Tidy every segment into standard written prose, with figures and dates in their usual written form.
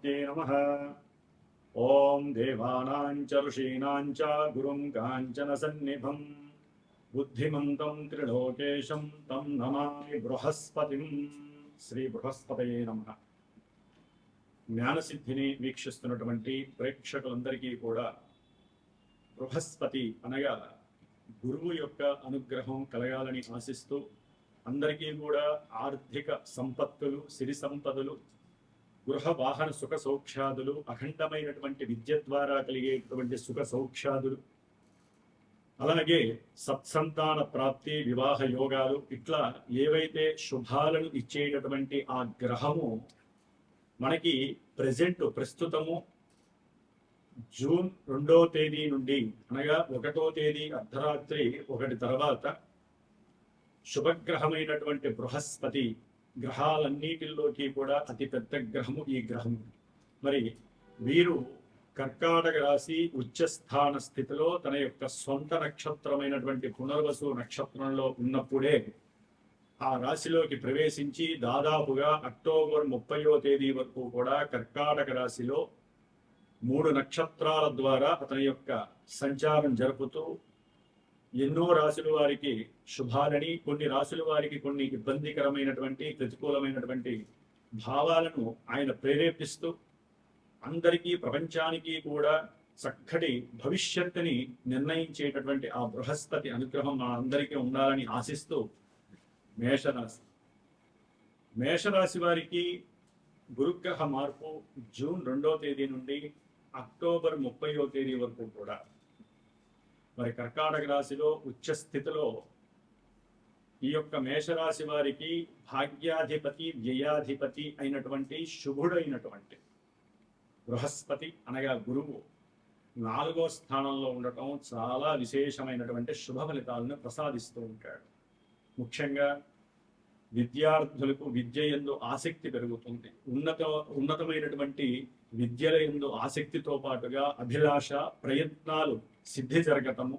नमः। ओं देवानां च ऋषीणां च गुरुं काञ्चनसन्निभं बुद्धिमन्तं त्रिलोकेशं तं नमामि बृहस्पतिं। శ్రీ బృహస్పతయే నమః. జ్ఞానసిద్ధిని వీక్షిస్తున్నటువంటి ప్రేక్షకులందరికీ కూడా బృహస్పతి అనగా గురువు యొక్క అనుగ్రహం కలగాలని ఆశిస్తూ అందరికీ కూడా ఆర్థిక సంపత్తులు, సిరి సంపదలు, గృహ వాహన సుఖ సౌఖ్యాదులు, అఖండమైనటువంటి విద్య ద్వారా కలిగేటువంటి సుఖ సౌఖ్యాదులు, అలాగే సత్సంతాన ప్రాప్తి, వివాహ యోగాలు, ఇట్లా ఏవైతే శుభాలను ఇచ్చేటటువంటి ఆ గ్రహము మనకి ప్రస్తుతము జూన్ 2వ తేదీ నుండి అనగా 1వ తేదీ అర్ధరాత్రి 1 తర్వాత శుభగ్రహమైనటువంటి బృహస్పతి గ్రహాలన్నిటిలోకి కూడా అతి పెద్ద గ్రహము ఈ గ్రహము. మరి వీరు కర్కాటక రాశి ఉచ్చస్థాన స్థితిలో తన యొక్క సొంత నక్షత్రమైనటువంటి పునర్వసు నక్షత్రంలో ఉన్నప్పుడే ఆ రాశిలోకి ప్రవేశించి దాదాపుగా అక్టోబర్ 30వ తేదీ వరకు కూడా కర్కాటక రాశిలో 3 నక్షత్రాల ద్వారా అతని యొక్క సంచారం జరుపుతూ ఎన్నో రాశుల వారికి శుభాలని, కొన్ని రాశుల వారికి కొన్ని ఇబ్బందికరమైనటువంటి ప్రతికూలమైనటువంటి భావాలను ఆయన ప్రేరేపిస్తూ అందరికీ, ప్రపంచానికి కూడా చక్కటి భవిష్యత్తుని నిర్ణయించేటటువంటి ఆ బృహస్పతి అనుగ్రహం మా అందరికీ ఉండాలని ఆశిస్తూ మేషరాశి వారికి గురుగ్రహ మార్పు జూన్ 2వ తేదీ నుండి అక్టోబర్ 30వ తేదీ వరకు కూడా మరి కర్కాటక రాశిలో ఉచ్చ స్థితిలో ఈ యొక్క మేషరాశి వారికి భాగ్యాధిపతి, వ్యయాధిపతి అయినటువంటి శుభుడైనటువంటి బృహస్పతి అనగా గురువు 4వ స్థానంలో ఉండటం చాలా విశేషమైనటువంటి శుభ ఫలితాలను ప్రసాదిస్తూ ఉంటాడు. ముఖ్యంగా విద్యార్థులకు విద్య యందు ఆసక్తి పెరుగుతుంది. ఉన్నతమైనటువంటి విద్యల యందు ఆసక్తితో పాటుగా అభిలాష, ప్రయత్నాలు సిద్ధి జరగటము,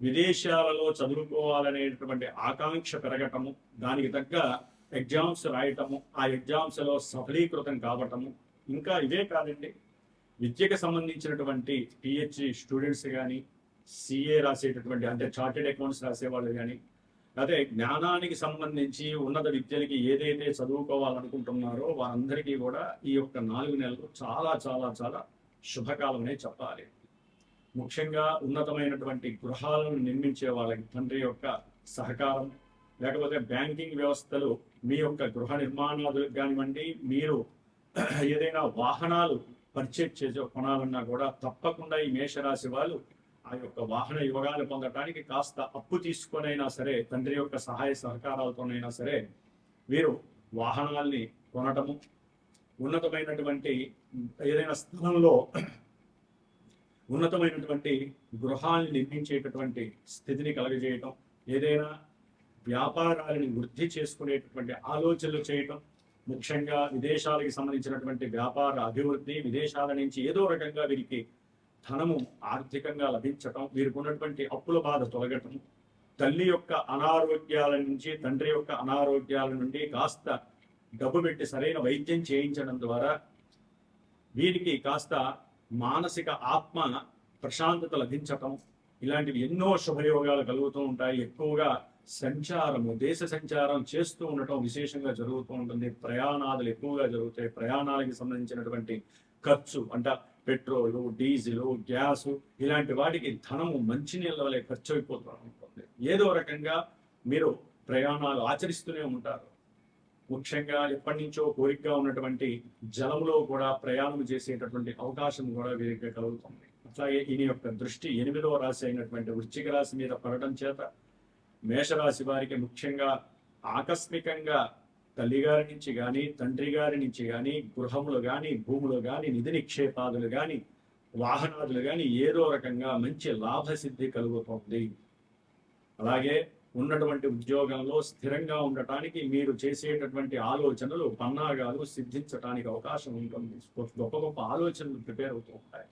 విదేశాలలో చదువుకోవాలనేటువంటి ఆకాంక్ష పెరగటము, దానికి తగ్గ ఎగ్జామ్స్ రాయటము, ఆ ఎగ్జామ్స్లో సఫలీకృతం కావటము, ఇంకా ఇవే కాదండి, విద్యకు సంబంధించినటువంటి పిహెచ్డి స్టూడెంట్స్ కానీ, సిఏ రాసేటటువంటి అంటే చార్టెడ్ అకౌంట్స్ రాసేవాళ్ళు కానీ, అదే జ్ఞానానికి సంబంధించి ఉన్నత విద్యలకి ఏదైతే చదువుకోవాలనుకుంటున్నారో వారందరికీ కూడా ఈ యొక్క 4 నెలలు చాలా చాలా చాలా శుభకాలమనే చెప్పాలి. ముఖ్యంగా ఉన్నతమైనటువంటి గృహాలను నిర్మించే వాళ్ళకి తండ్రి యొక్క సహకారం, లేకపోతే బ్యాంకింగ్ వ్యవస్థలు మీ యొక్క గృహ నిర్మాణాలకు కానివ్వండి, మీరు ఏదైనా వాహనాలు పర్చేజ్ చేసే కొనాలన్నా కూడా తప్పకుండా ఈ మేషరాశి వాళ్ళు ఆ యొక్క వాహన యోగాలు పొందటానికి కాస్త అప్పు తీసుకొనైనా సరే, తండ్రి యొక్క సహాయ సహకారాలతోనైనా సరే వీరు వాహనాల్ని కొనటము, ఉన్నతమైనటువంటి ఏదైనా స్థలంలో ఉన్నతమైనటువంటి గృహాన్ని నిర్మించేటటువంటి స్థితిని కలుగజేయటం, ఏదైనా వ్యాపారాలను వృద్ధి చేసుకునేటటువంటి ఆలోచనలు చేయటం, ముఖ్యంగా విదేశాలకు సంబంధించినటువంటి వ్యాపార అభివృద్ధి, విదేశాల నుంచి ఏదో రకంగా వీరికి ధనము ఆర్థికంగా లభించటం, వీరికి ఉన్నటువంటి అప్పుల బాధ తొలగటం, తల్లి యొక్క అనారోగ్యాల నుంచి, తండ్రి యొక్క అనారోగ్యాల నుండి కాస్త డబ్బు పెట్టి సరైన వైద్యం చేయించడం ద్వారా వీరికి కాస్త మానసిక ఆత్మ ప్రశాంతత లభించటం, ఇలాంటివి ఎన్నో శుభయోగాలు కలుగుతూ ఉంటాయి. ఎక్కువగా సంచారము, దేశ సంచారం చేస్తూ ఉండటం విశేషంగా జరుగుతూ ఉంటుంది. ప్రయాణాలు ఎక్కువగా జరుగుతాయి. ప్రయాణాలకి సంబంధించినటువంటి ఖర్చు అంటే పెట్రోలు, డీజిలు, గ్యాసు, ఇలాంటి వాటికి ధనము మంచినీళ్ళ వల్లే ఖర్చు అయిపోతూ ఉంటుంది. ఏదో రకంగా మీరు ప్రయాణాలు ఆచరిస్తూనే ఉంటారు. ముఖ్యంగా ఎప్పటి నుంచో కోరికగా ఉన్నటువంటి జలంలో కూడా ప్రయాణం చేసేటటువంటి అవకాశం కూడా వీరికి కలుగుతుంది. అట్లాగే ఈయన యొక్క దృష్టి 8వ రాశి అయినటువంటి వృశ్చిక రాశి మీద పడటం చేత మేషరాశి వారికి ముఖ్యంగా ఆకస్మికంగా తల్లిగారి నుంచి కానీ, తండ్రి గారి నుంచి కానీ, గృహములు కానీ, భూములు కానీ, నిధి నిక్షేపాదులు కానీ, వాహనాదులు కానీ ఏదో రకంగా మంచి లాభసిద్ధి కలుగుతుంది. అలాగే ఉన్నటువంటి ఉద్యోగంలో స్థిరంగా ఉండటానికి మీరు చేసేటటువంటి ఆలోచనలు, పన్నాగాలు సిద్ధించడానికి అవకాశం ఉంటుంది. గొప్ప గొప్ప ఆలోచనలు ప్రిపేర్ అవుతూ ఉంటాయి.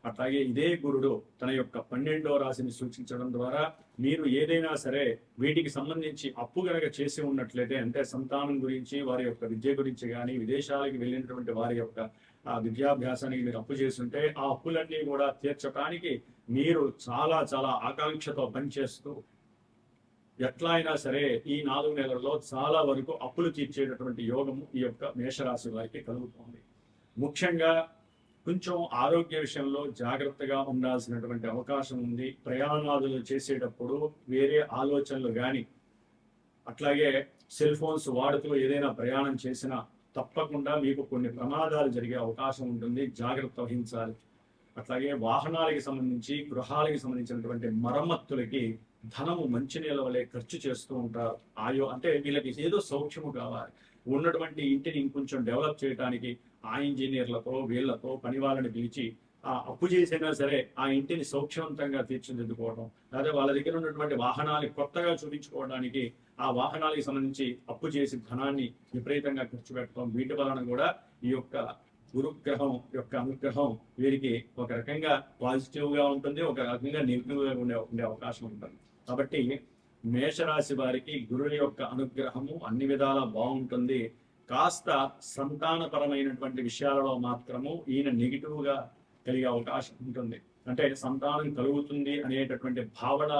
అట్లాగే ఇదే గురుడు తన యొక్క 12వ రాశిని సూచించడం ద్వారా మీరు ఏదైనా సరే వీటికి సంబంధించి అప్పు గనక చేసి ఉన్నట్లయితే, అంటే సంతానం గురించి, వారి యొక్క విద్య గురించి కానీ, విదేశాలకు వెళ్ళినటువంటి వారి యొక్క విద్యాభ్యాసానికి మీరు అప్పు చేస్తుంటే ఆ అప్పులన్నీ కూడా తీర్చడానికి మీరు చాలా చాలా ఆకాంక్షతో పనిచేస్తూ ఎట్లా అయినా సరే ఈ 4 నెలల్లో చాలా వరకు అప్పులు తీర్చేటటువంటి యోగము ఈ యొక్క మేషరాశి వారికి కలుగుతుంది. ముఖ్యంగా కొంచెం ఆరోగ్య విషయంలో జాగ్రత్తగా ఉండాల్సినటువంటి అవకాశం ఉంది. ప్రయాణాలు చేసేటప్పుడు వేరే ఆలోచనలు కానీ, అట్లాగే సెల్ ఫోన్స్ వాడుతూ ఏదైనా ప్రయాణం చేసినా తప్పకుండా మీకు కొన్ని ప్రమాదాలు జరిగే అవకాశం ఉంటుంది, జాగ్రత్త వహించాలి. అట్లాగే వాహనాలకి సంబంధించి, గృహాలకి సంబంధించినటువంటి మరమ్మతులకి ధనము మంచినీళ్ళ వలె ఖర్చు చేస్తూ ఉంటారు. అంటే వీళ్ళకి ఏదో సౌఖ్యము కావాలి, ఉన్నటువంటి ఇంటిని ఇంకొంచెం డెవలప్ చేయడానికి ఆ ఇంజనీర్లతో వీళ్లతో పని వాళ్ళని పిలిచి ఆ అప్పు చేసైనా సరే ఆ ఇంటిని సౌఖ్యవంతంగా తీర్చిదిద్దుకోవడం, లేదా వాళ్ళ దగ్గర ఉన్నటువంటి వాహనాలు కొత్తగా చూపించుకోవడానికి ఆ వాహనాలకు సంబంధించి అప్పు చేసి ధనాన్ని విపరీతంగా ఖర్చు పెట్టడం, వీటి వలన కూడా ఈ యొక్క గురుగ్రహం యొక్క అనుగ్రహం వీరికి ఒక రకంగా పాజిటివ్ గా ఉంటుంది, ఒక రకంగా నెగిటివ్ గా ఉండే అవకాశం ఉంటుంది. కాబట్టి మేషరాశి వారికి గురువు యొక్క అనుగ్రహము అన్ని విధాలా బాగుంటుంది. కాస్త సంతానపరమైనటువంటి విషయాలలో మాత్రము ఈయన నెగిటివ్ గా కలిగే అవకాశం ఉంటుంది. అంటే సంతానం కలుగుతుంది అనేటటువంటి భావన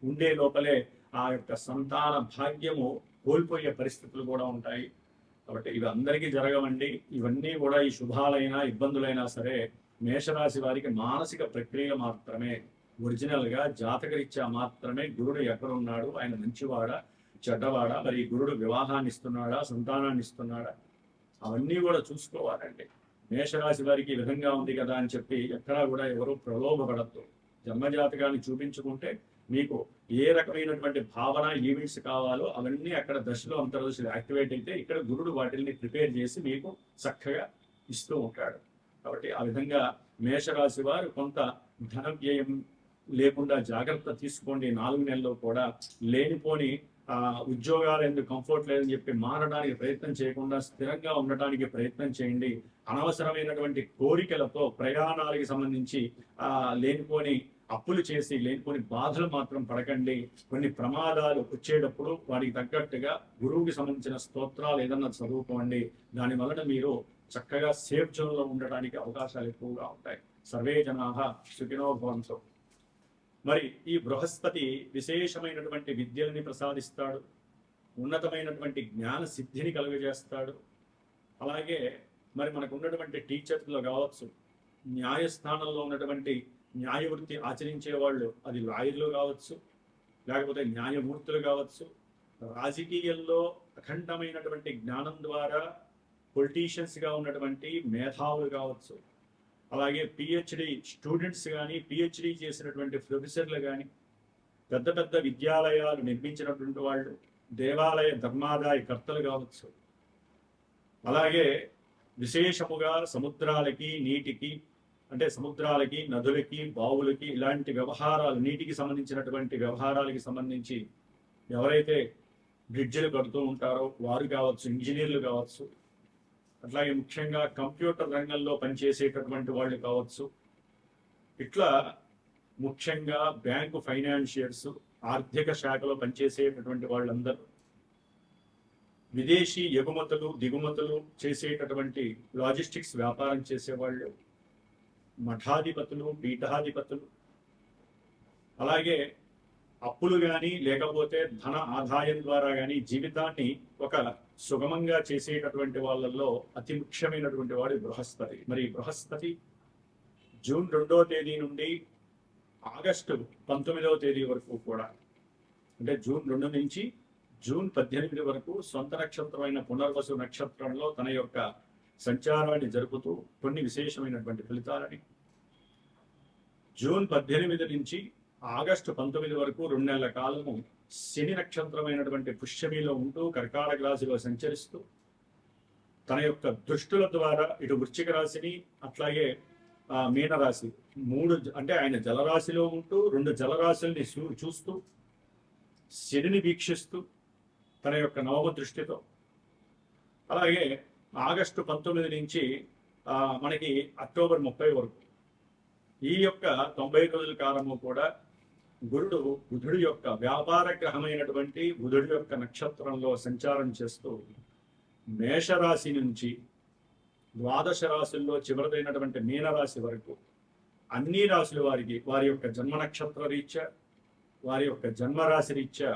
ఉండే లోపలే ఆ యొక్క సంతాన భాగ్యము కోల్పోయే పరిస్థితులు కూడా ఉంటాయి. కాబట్టి ఇవి అందరికీ జరగవండి. ఇవన్నీ కూడా ఈ శుభాలైనా ఇబ్బందులైనా సరే మేషరాశి వారికి మానసిక ప్రక్రియ మాత్రమే. ఒరిజినల్ గా జాతకరీత్యా మాత్రమే గురుడు ఎక్కడున్నాడు, ఆయన మంచివాడా చెడ్డవాడా, మరి గురుడు వివాహాన్ని ఇస్తున్నాడా, సంతానాన్ని ఇస్తున్నాడా, అవన్నీ కూడా చూసుకోవాలండి. మేషరాశి వారికి ఈ విధంగా ఉంది కదా అని చెప్పి ఎక్కడా కూడా ఎవరు ప్రలోభపడద్దు. జన్మజాతకాన్ని చూపించుకుంటే మీకు ఏ రకమైనటువంటి భావన ఈవెంట్స్ కావాలో అవన్నీ అక్కడ దశలో అంతర్దశలు యాక్టివేట్ అయితే ఇక్కడ గురుడు వాటిని ప్రిపేర్ చేసి మీకు చక్కగా ఇస్తూ ఉంటాడు. కాబట్టి ఆ విధంగా మేషరాశి వారు కొంత ధన వ్యయం లేకుండా జాగ్రత్త తీసుకోండి. 4 నెలల్లో కూడా లేనిపోని ఉద్యోగాలు ఎందుకు కంఫర్ట్ లేదని చెప్పి మారడానికి ప్రయత్నం చేయకుండా స్థిరంగా ఉండటానికి ప్రయత్నం చేయండి. అనవసరమైనటువంటి కోరికలతో ప్రయాణాలకు సంబంధించి లేనిపోని అప్పులు చేసి లేనిపోని బాధలు మాత్రం పడకండి. కొన్ని ప్రమాదాలు వచ్చేటప్పుడు వాటికి తగ్గట్టుగా గురువుకి సంబంధించిన స్తోత్రాలు ఏదన్నా చదువుకోండి. దాని వలన మీరు చక్కగా సేఫ్ జోన్ లో ఉండడానికి అవకాశాలు ఎక్కువగా ఉంటాయి. సర్వే జనాః సుఖినో భవంతు. మరి ఈ బృహస్పతి విశేషమైనటువంటి విద్యల్ని ప్రసాదిస్తాడు, ఉన్నతమైనటువంటి జ్ఞాన సిద్ధిని కలుగజేస్తాడు. అలాగే మరి మనకు ఉన్నటువంటి టీచర్స్లో కావచ్చు, న్యాయస్థానంలో ఉన్నటువంటి న్యాయ వృత్తి ఆచరించే వాళ్ళు, అది లాయర్లు కావచ్చు, లేకపోతే న్యాయమూర్తులు కావచ్చు, రాజకీయాల్లో అఖండమైనటువంటి జ్ఞానం ద్వారా పొలిటీషియన్స్గా ఉన్నటువంటి మేధావులు కావచ్చు, అలాగే పిహెచ్డి స్టూడెంట్స్ కానీ, పిహెచ్డి చేసినటువంటి ప్రొఫెసర్లు కానీ, పెద్ద పెద్ద విద్యాలయాలు నిర్మించినటువంటి వాళ్ళు, దేవాలయ ధర్మాదాయ కర్తలు కావచ్చు, అలాగే విశేషముగా సముద్రాలకి నీటికి, అంటే సముద్రాలకి నదులకి బావులకి ఇలాంటి వ్యవహారాలు, నీటికి సంబంధించినటువంటి వ్యవహారాలకి సంబంధించి ఎవరైతే బ్రిడ్జిలు కడుతూ ఉంటారో వారు కావచ్చు, ఇంజనీర్లు కావచ్చు, అట్లాగే ముఖ్యంగా కంప్యూటర్ రంగంలో పనిచేసేటటువంటి వాళ్ళు కావచ్చు, ఇట్లా ముఖ్యంగా బ్యాంకు ఫైనాన్షియర్స్, ఆర్థిక శాఖలో పనిచేసేటటువంటి వాళ్ళందరూ, విదేశీ ఎగుమతులు దిగుమతులు చేసేటటువంటి లాజిస్టిక్స్ వ్యాపారం చేసేవాళ్ళు, మఠాధిపతులు, పీఠాధిపతులు, అలాగే అప్పులు కానీ లేకపోతే ధన ఆదాయం ద్వారా కానీ జీవితాన్ని ఒక సుగమంగా చేసేటటువంటి వాళ్ళల్లో అతి ముఖ్యమైనటువంటి వాడు బృహస్పతి. మరి బృహస్పతి జూన్ 2వ తేదీ నుండి ఆగస్టు 19వ తేదీ వరకు కూడా, అంటే జూన్ 2 నుంచి జూన్ 18 వరకు సొంత నక్షత్రమైన పునర్వసు నక్షత్రంలో తన యొక్క సంచారాన్ని జరుపుతూ కొన్ని విశేషమైనటువంటి ఫలితాలని, జూన్ 18 నుంచి ఆగస్టు 19 వరకు 2 నెలల కాలము శని నక్షత్రమైనటువంటి పుష్యమిలో ఉంటూ కర్కాటక రాశిలో సంచరిస్తూ తన యొక్క దృష్టుల ద్వారా ఇటు వృశ్చిక రాశిని అట్లాగే మీనరాశి 3, అంటే ఆయన జలరాశిలో ఉంటూ 2 జలరాశుల్ని చూస్తూ శనిని వీక్షిస్తూ తన యొక్క నవమ దృష్టితో, అలాగే ఆగస్టు 19 నుంచి మనకి అక్టోబర్ 30 వరకు ఈ యొక్క 90 రోజుల కాలము కూడా గురుడు బుధుడి యొక్క వ్యాపార గ్రహమైనటువంటి బుధుడి యొక్క నక్షత్రంలో సంచారం చేస్తూ మేషరాశి నుంచి ద్వాదశ రాశుల్లో చివరిదైనటువంటి మీనరాశి వరకు అన్ని రాశుల వారికి వారి యొక్క జన్మ నక్షత్ర రీత్యా వారి యొక్క జన్మరాశి రీత్యా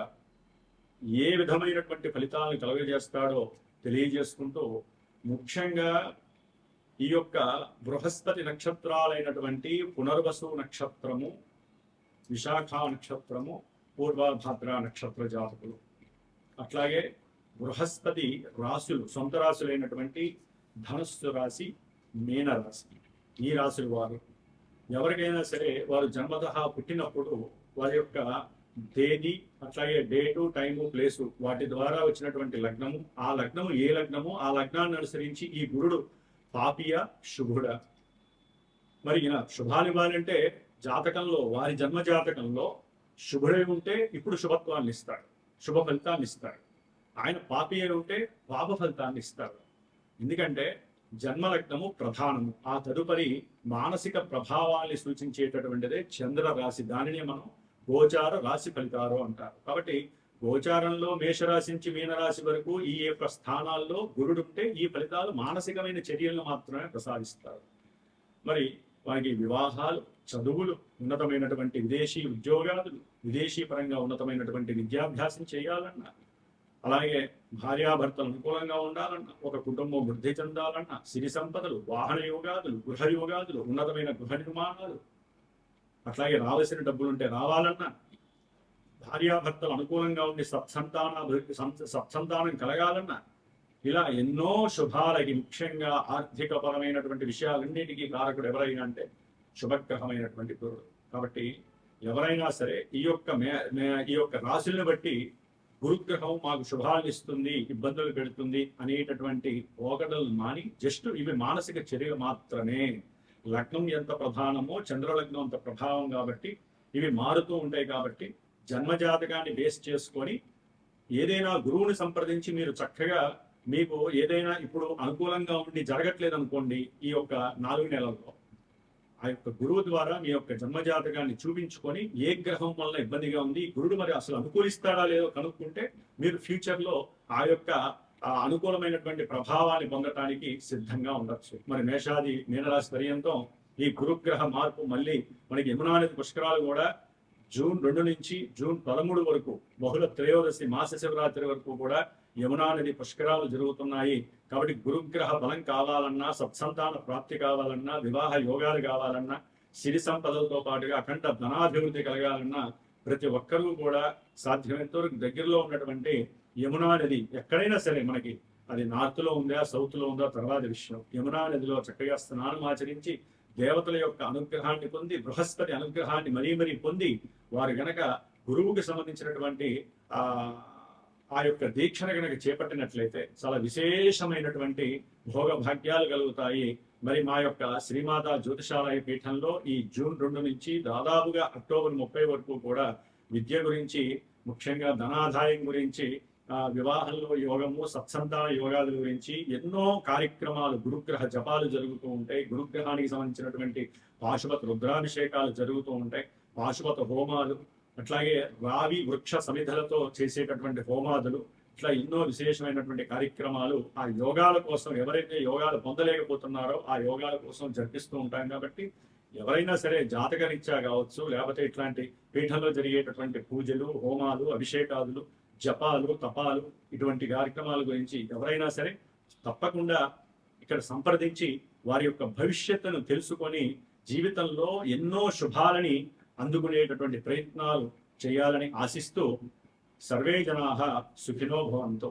ఏ విధమైనటువంటి ఫలితాలను కలుగజేస్తాడో తెలియజేసుకుంటూ ముఖ్యంగా ఈ యొక్క బృహస్పతి నక్షత్రాలైనటువంటి పునర్వసు నక్షత్రము, విశాఖ నక్షత్రము, పూర్వభాద్ర నక్షత్ర జాతకులు, అట్లాగే బృహస్పతి రాశులు సొంత రాశులైనటువంటి ధనుస్సు రాశి, మీనరాశి, ఈ రాశుల వారు ఎవరికైనా సరే వారు జన్మతః పుట్టినప్పుడు వారి యొక్క తేదీ అట్లాగే డేటు, టైము, ప్లేసు వాటి ద్వారా వచ్చినటువంటి లగ్నము, ఆ లగ్నము ఏ లగ్నము, ఆ లగ్నాన్ని అనుసరించి ఈ గురుడు పాపియ శుభుడ. మరి ఈయన శుభాలు ఇవ్వాలంటే జాతకంలో వారి జన్మ జాతకంలో శుభుడై ఉంటే ఇప్పుడు శుభత్వాన్ని ఇస్తాడు, శుభ ఫలితాన్ని ఇస్తాడు. ఆయన పాపి అయి ఉంటే పాప ఫలితాన్ని ఇస్తాడు. ఎందుకంటే జన్మలగ్నము ప్రధానము, ఆ తదుపరి మానసిక ప్రభావాన్ని సూచించేటటువంటిదే చంద్ర రాశి. దానిని మనం గోచార రాశి ఫలితాలు అంటారు. కాబట్టి గోచారంలో మేషరాశి నుంచి మీనరాశి వరకు ఈ యొక్క స్థానాల్లో గురుడుంటే ఈ ఫలితాలు మానసికమైన చర్యలను మాత్రమే ప్రసాదిస్తారు. మరి వారికి వివాహాలు, చదువులు, ఉన్నతమైనటువంటి విదేశీ ఉద్యోగాలు, విదేశీ పరంగా ఉన్నతమైనటువంటి విద్యాభ్యాసం చేయాలన్నా, అలాగే భార్యాభర్తలు అనుకూలంగా ఉండాలన్నా, ఒక కుటుంబం వృద్ధి చెందాలన్నా, సిరి సంపదలు, వాహన యోగాదులు, గృహ యోగాదులు, ఉన్నతమైన గృహ నిర్మాణాలు, అట్లాగే రావాల్సిన డబ్బులుంటే రావాలన్నా, భార్యాభర్తలు అనుకూలంగా ఉండి సత్సంతానం కలగాలన్నా, ఇలా ఎన్నో శుభాలకి ముఖ్యంగా ఆర్థిక పరమైనటువంటి విషయాలన్నిటికీ కారకుడు ఎవరైనా అంటే శుభగ్రహమైనటువంటి గురుడు. కాబట్టి ఎవరైనా సరే ఈ యొక్క రాశుల్ని బట్టి గురుగ్రహం మాకు శుభాలు ఇస్తుంది, ఇబ్బందులు పెడుతుంది అనేటటువంటి పోకడలు మాని జస్ట్ ఇవి మానసిక చర్యలు మాత్రమే. లగ్నం ఎంత ప్రధానమో చంద్రలగ్నం అంత ప్రభావం కాబట్టి ఇవి మారుతూ ఉంటాయి. కాబట్టి జన్మజాతకాన్ని బేస్ చేసుకొని ఏదైనా గురువుని సంప్రదించి మీరు చక్కగా మీకు ఏదైనా ఇప్పుడు అనుకూలంగా ఉండి జరగట్లేదు అనుకోండి, ఈ యొక్క 4 నెలల్లో ఆ యొక్క గురువు ద్వారా మీ యొక్క జన్మజాతకాన్ని చూపించుకొని ఏ గ్రహం వల్ల ఇబ్బందిగా ఉంది, గురుడు మరి అసలు అనుకూలిస్తాడా లేదో కనుక్కుంటే మీరు ఫ్యూచర్లో ఆ యొక్క అనుకూలమైనటువంటి ప్రభావాన్ని పొందటానికి సిద్ధంగా ఉండొచ్చు. మరి మేషాది మీనరాశి పర్యంతం ఈ గురుగ్రహ మార్పు మళ్ళీ మనకి యమునా నది పుష్కరాలు కూడా జూన్ 2 నుంచి జూన్ 13 వరకు బహుళ త్రయోదశి మాస శివరాత్రి వరకు కూడా యమునా నది పుష్కరాలు జరుగుతున్నాయి. కాబట్టి గురుగ్రహ బలం కావాలన్నా, సత్సంతాన ప్రాప్తి కావాలన్నా, వివాహ యోగాలు కావాలన్నా, సిరి సంపదలతో పాటుగా అఖండ ధనాభివృద్ధి కలగాలన్నా ప్రతి ఒక్కరూ కూడా సాధ్యమైనంత వరకు దగ్గరలో ఉన్నటువంటి యమునా నది ఎక్కడైనా సరే, మనకి అది నార్త్ లో ఉందా సౌత్ లో ఉందా తర్వాత విషయం, యమునా నదిలో చక్కగా స్నానం ఆచరించి దేవతల యొక్క అనుగ్రహాన్ని పొంది, బృహస్పతి అనుగ్రహాన్ని మరీ పొంది వారు గనక గురువుకి సంబంధించినటువంటి ఆ యొక్క దీక్షను గనక చేపట్టినట్లయితే చాలా విశేషమైనటువంటి భోగ భాగ్యాలు కలుగుతాయి. మరి మా యొక్క శ్రీమాతా జ్యోతిషాలయ పీఠంలో ఈ జూన్ 2 నుంచి దాదాపుగా అక్టోబర్ 30 వరకు కూడా విద్య గురించి, ముఖ్యంగా ధనాదాయం గురించి, వివాహంలో యోగము, సత్సంతాన యోగాల గురించి ఎన్నో కార్యక్రమాలు, గురుగ్రహ జపాలు జరుగుతూ ఉంటాయి. గురుగ్రహానికి సంబంధించినటువంటి పాశుపత రుద్రాభిషేకాలు జరుగుతూ ఉంటాయి, పాశుపత హోమాలు, అట్లాగే రావి వృక్ష సమిధలతో చేసేటటువంటి హోమాదులు, ఇట్లా ఎన్నో విశేషమైనటువంటి కార్యక్రమాలు ఆ యోగాల కోసం, ఎవరైతే యోగాలు పొందలేకపోతున్నారో ఆ యోగాల కోసం జరిపిస్తూ ఉంటాం. కాబట్టి ఎవరైనా సరే జాతకరీత్యా కావచ్చు, లేకపోతే ఇట్లాంటి పీఠంలో జరిగేటటువంటి పూజలు, హోమాలు, అభిషేకాదులు, జపాలు, తపాలు, ఇటువంటి కార్యక్రమాల గురించి ఎవరైనా సరే తప్పకుండా ఇక్కడ సంప్రదించి వారి యొక్క భవిష్యత్తును తెలుసుకొని జీవితంలో ఎన్నో శుభాలని అందుకునేటటువంటి ప్రయత్నాలు చేయాలని ఆశిస్తూ సర్వే జనాః సుఖినో భవంతు.